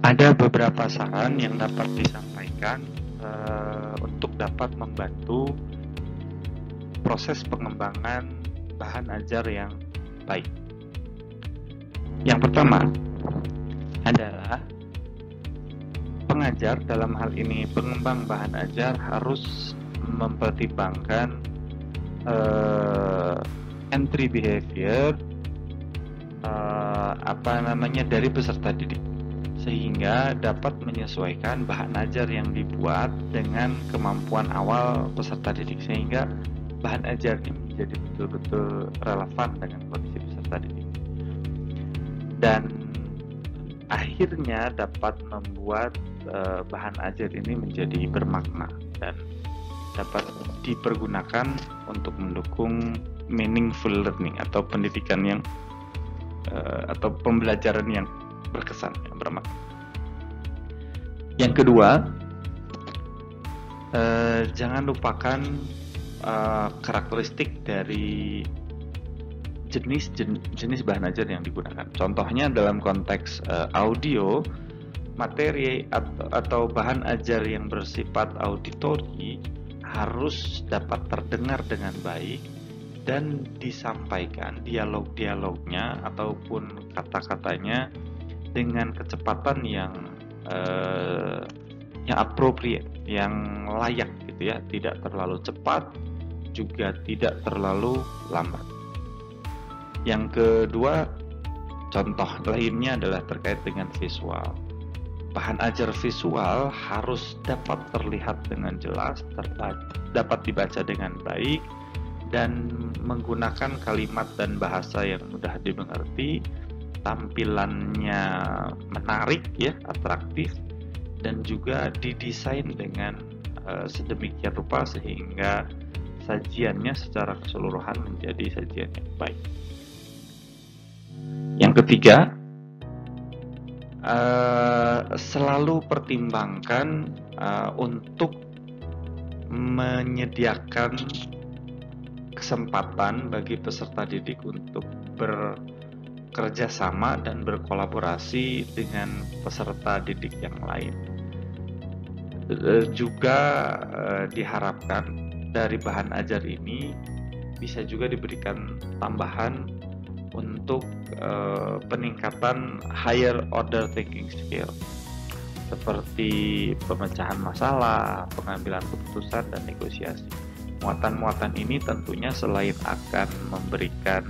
Ada beberapa saran yang dapat disampaikan untuk dapat membantu proses pengembangan bahan ajar yang baik. Yang pertama adalah pengajar, dalam hal ini pengembang bahan ajar, harus mempertimbangkan entry behavior dari peserta didik, sehingga dapat menyesuaikan bahan ajar yang dibuat dengan kemampuan awal peserta didik, sehingga bahan ajar ini menjadi betul-betul relevan dengan kondisi peserta didik, dan akhirnya dapat membuat bahan ajar ini menjadi bermakna dan dapat dipergunakan untuk mendukung meaningful learning atau pendidikan yang atau pembelajaran yang berkesan, yang bermakna. Yang kedua, jangan lupakan karakteristik dari jenis bahan ajar yang digunakan. Contohnya dalam konteks audio, materi atau bahan ajar yang bersifat auditori harus dapat terdengar dengan baik dan disampaikan dialog-dialognya ataupun kata-katanya dengan kecepatan yang appropriate, yang layak gitu ya, tidak terlalu cepat juga tidak terlalu lambat. Yang kedua, contoh lainnya adalah terkait dengan visual. Bahan ajar visual harus dapat terlihat dengan jelas, dapat dibaca dengan baik, dan menggunakan kalimat dan bahasa yang mudah dimengerti, tampilannya menarik ya, atraktif, dan juga didesain dengan sedemikian rupa sehingga sajiannya secara keseluruhan menjadi sajian yang baik. Yang ketiga, selalu pertimbangkan untuk menyediakan kesempatan bagi peserta didik untuk bekerja sama dan berkolaborasi dengan peserta didik yang lain. Juga diharapkan dari bahan ajar ini bisa juga diberikan tambahan untuk peningkatan higher order thinking skill, seperti pemecahan masalah, pengambilan keputusan, dan negosiasi. Muatan-muatan ini tentunya selain akan memberikan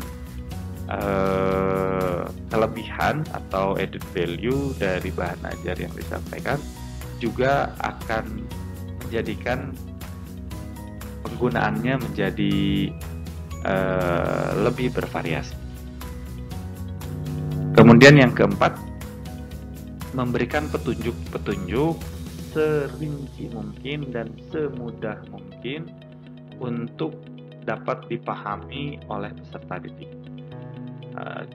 kelebihan atau added value dari bahan ajar yang disampaikan, juga akan menjadikan penggunaannya menjadi lebih bervariasi. Kemudian yang keempat, memberikan petunjuk-petunjuk serinci mungkin dan semudah mungkin untuk dapat dipahami oleh peserta didik.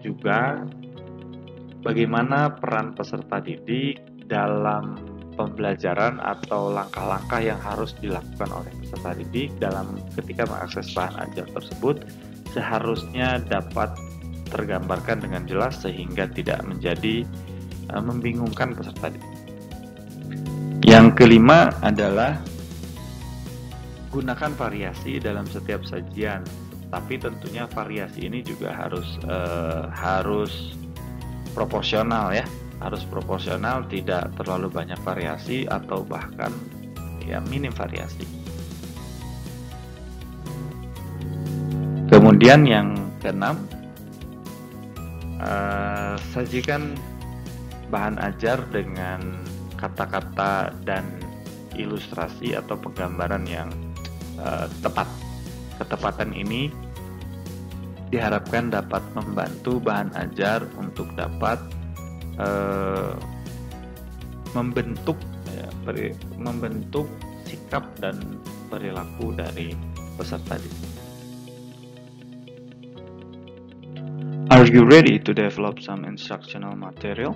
Juga bagaimana peran peserta didik dalam pembelajaran atau langkah-langkah yang harus dilakukan oleh peserta didik dalam ketika mengakses bahan ajar tersebut seharusnya dapat tergambarkan dengan jelas sehingga tidak menjadi membingungkan peserta didik. Yang kelima adalah gunakan variasi dalam setiap sajian, tapi tentunya variasi ini juga harus proporsional ya, harus proporsional, tidak terlalu banyak variasi atau bahkan ya minim variasi. Kemudian yang keenam, sajikan bahan ajar dengan kata-kata dan ilustrasi atau penggambaran yang tepat. Ketepatan ini diharapkan dapat membantu bahan ajar untuk dapat membentuk sikap dan perilaku dari peserta didik. Are you ready to develop some instructional material?